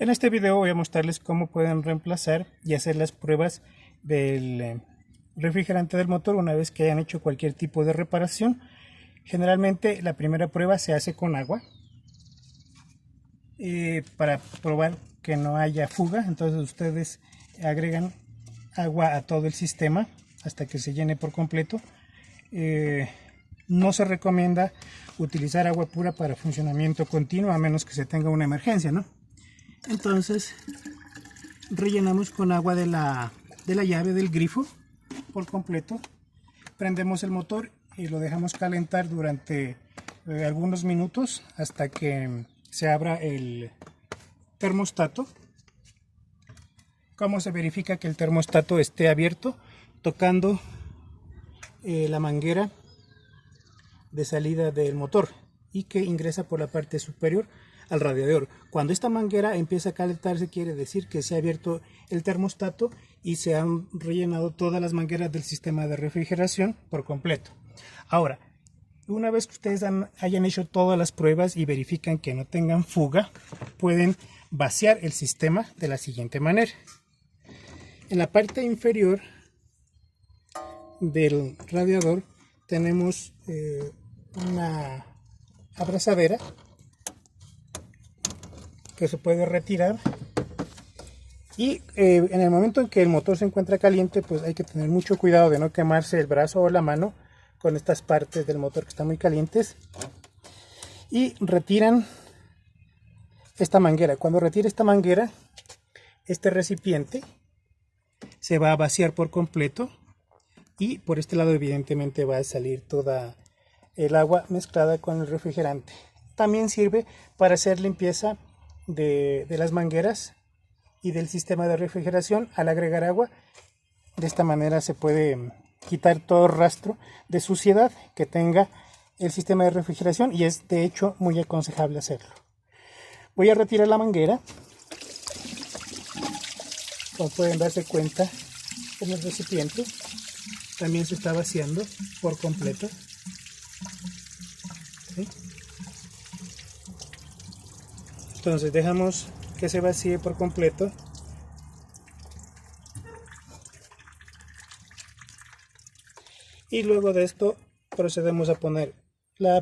En este video voy a mostrarles cómo pueden reemplazar y hacer las pruebas del refrigerante del motor una vez que hayan hecho cualquier tipo de reparación. Generalmente la primera prueba se hace con agua para probar que no haya fuga. Entonces ustedes agregan agua a todo el sistema hasta que se llene por completo. No se recomienda utilizar agua pura para funcionamiento continuo a menos que se tenga una emergencia, ¿no? Entonces rellenamos con agua de la llave del grifo por completo, prendemos el motor y lo dejamos calentar durante algunos minutos hasta que se abra el termostato. ¿Cómo se verifica que el termostato esté abierto? Tocando la manguera de salida del motor y que ingresa por la parte superior al radiador. Cuando esta manguera empieza a calentarse, quiere decir que se ha abierto el termostato y se han rellenado todas las mangueras del sistema de refrigeración por completo. Ahora, una vez que ustedes hayan hecho todas las pruebas y verifican que no tengan fuga, pueden vaciar el sistema de la siguiente manera. En la parte inferior del radiador tenemos una abrazadera que se puede retirar y en el momento en que el motor se encuentra caliente, pues hay que tener mucho cuidado de no quemarse el brazo o la mano con estas partes del motor que están muy calientes, y retiran esta manguera. Cuando retire esta manguera, este recipiente se va a vaciar por completo y por este lado evidentemente va a salir toda el agua mezclada con el refrigerante. También sirve para hacer limpieza de las mangueras y del sistema de refrigeración al agregar agua. De esta manera se puede quitar todo rastro de suciedad que tenga el sistema de refrigeración y es de hecho muy aconsejable hacerlo. Voy a retirar la manguera. Como pueden darse cuenta, en el recipiente también se está vaciando por completo. ¿Sí? Entonces dejamos que se vacíe por completo. Y luego de esto procedemos a poner la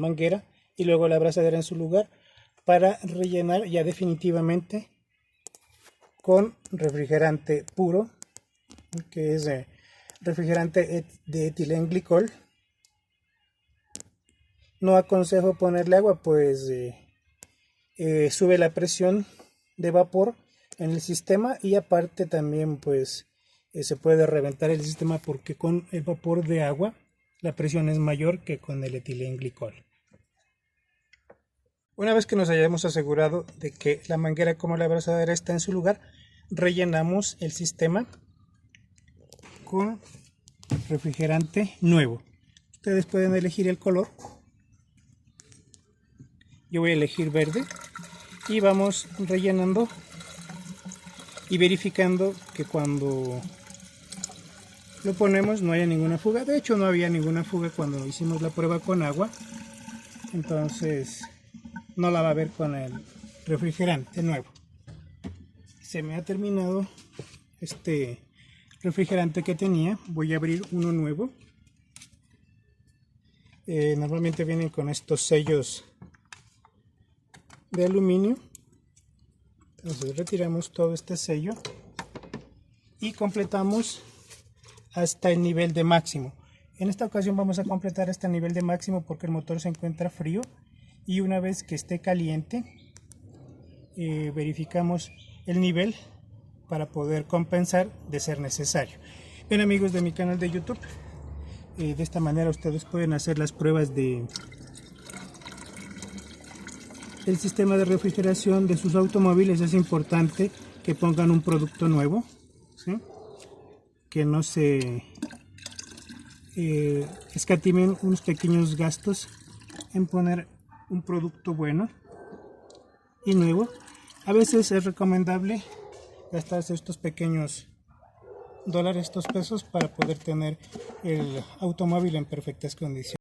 manguera y luego la abrazadera en su lugar para rellenar ya definitivamente con refrigerante puro, que es refrigerante de etilenglicol. No aconsejo ponerle agua, pues sube la presión de vapor en el sistema y aparte también pues se puede reventar el sistema porque con el vapor de agua la presión es mayor que con el etilenglicol. Una vez que nos hayamos asegurado de que la manguera como la abrazadera está en su lugar, rellenamos el sistema con refrigerante nuevo. Ustedes pueden elegir el color. Yo voy a elegir verde y vamos rellenando y verificando que cuando lo ponemos no haya ninguna fuga. De hecho no había ninguna fuga cuando hicimos la prueba con agua, entonces no la va a ver con el refrigerante nuevo. Se me ha terminado este refrigerante que tenía, voy a abrir uno nuevo. Normalmente vienen con estos sellos de aluminio. Entonces retiramos todo este sello y completamos hasta el nivel de máximo. En esta ocasión vamos a completar hasta el nivel de máximo porque el motor se encuentra frío y una vez que esté caliente verificamos el nivel para poder compensar de ser necesario. Bien, amigos de mi canal de YouTube, de esta manera ustedes pueden hacer las pruebas del sistema de refrigeración de sus automóviles. Es importante que pongan un producto nuevo, ¿sí? Que no se escatimen unos pequeños gastos en poner un producto bueno y nuevo. A veces es recomendable gastarse estos pequeños dólares, estos pesos, para poder tener el automóvil en perfectas condiciones.